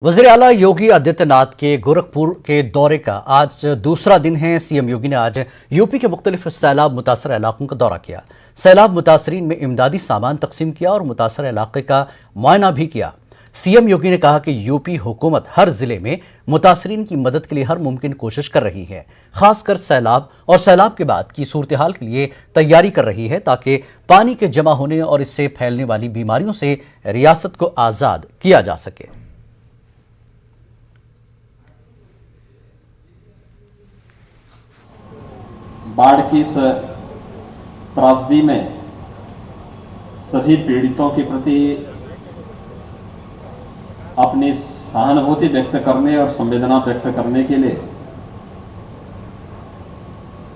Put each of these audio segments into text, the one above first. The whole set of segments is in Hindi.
वज़ीर आला योगी आदित्यनाथ के गोरखपुर के दौरे का आज दूसरा दिन है। सीएम योगी ने आज यूपी के मुख्तलिफ सैलाब मुतासर इलाकों का दौरा किया। सैलाब मुतासरीन में इमदादी सामान तकसीम किया और मुतासर इलाके का मुआयना भी किया। सीएम योगी ने कहा कि यूपी हुकूमत हर जिले में मुतासरीन की मदद के लिए हर मुमकिन कोशिश कर रही है, खासकर सैलाब और सैलाब के बाद की सूरत हाल के लिए तैयारी कर रही है ताकि पानी के जमा होने और इससे फैलने वाली बीमारियों से रियासत को आज़ाद किया जा सके। बाढ़ की इस त्रासदी में सभी पीड़ितों के प्रति अपनी सहानुभूति व्यक्त करने और संवेदना व्यक्त करने के लिए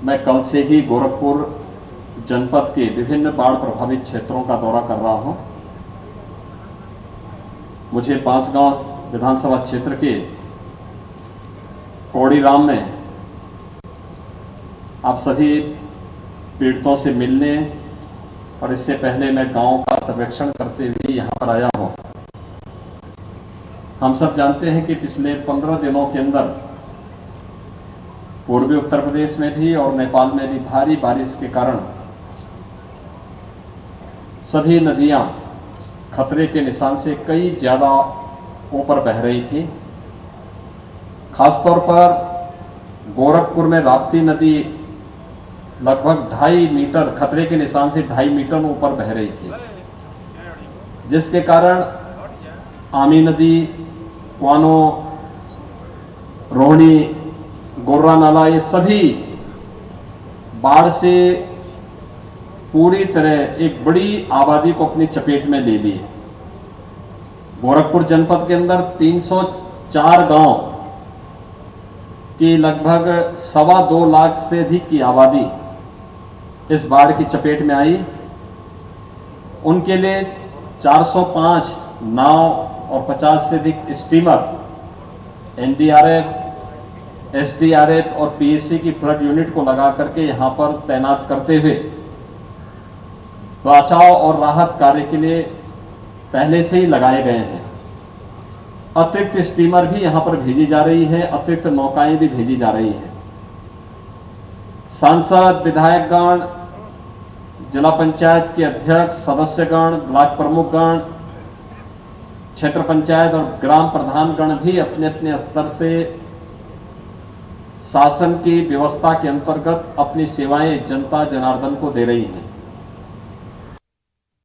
मैं कल से ही गोरखपुर जनपद के विभिन्न बाढ़ प्रभावित क्षेत्रों का दौरा कर रहा हूं। मुझे बांसगांव विधानसभा क्षेत्र के कौड़ीराम में आप सभी पीड़ितों से मिलने और इससे पहले मैं गांव का सर्वेक्षण करते हुए यहां पर आया हूं। हम सब जानते हैं कि पिछले 15 दिनों के अंदर पूर्वी उत्तर प्रदेश में भी और नेपाल में भी भारी बारिश के कारण सभी नदियां खतरे के निशान से कई ज्यादा ऊपर बह रही थी। खासतौर पर गोरखपुर में राप्ती नदी लगभग 2.5 मीटर खतरे के निशान से 2.5 मीटर ऊपर बह रही थी, जिसके कारण आमी नदी, क्वानो, रोहिणी, गोर्रा नाला ये सभी बाढ़ से पूरी तरह एक बड़ी आबादी को अपनी चपेट में ले लिए। गोरखपुर जनपद के अंदर 304 गांव की लगभग 2.25 लाख से अधिक की आबादी इस बाढ़ की चपेट में आई। उनके लिए 405 नाव और 50 से अधिक स्टीमर, एनडीआरएफ, एसडीआरएफ और पीएससी की फ्लड यूनिट को लगा करके यहां पर तैनात करते हुए बचाव और राहत कार्य के लिए पहले से ही लगाए गए हैं। अतिरिक्त स्टीमर भी यहां पर भेजी जा रही है, अतिरिक्त नौकाएं भी भेजी जा रही हैं। सांसद, विधायकगण, जिला पंचायत के अध्यक्ष, सदस्यगण, ब्लॉक प्रमुखगण, क्षेत्र पंचायत और ग्राम प्रधानगण भी अपने अपने स्तर से शासन की व्यवस्था के अंतर्गत अपनी सेवाएं जनता जनार्दन को दे रही हैं।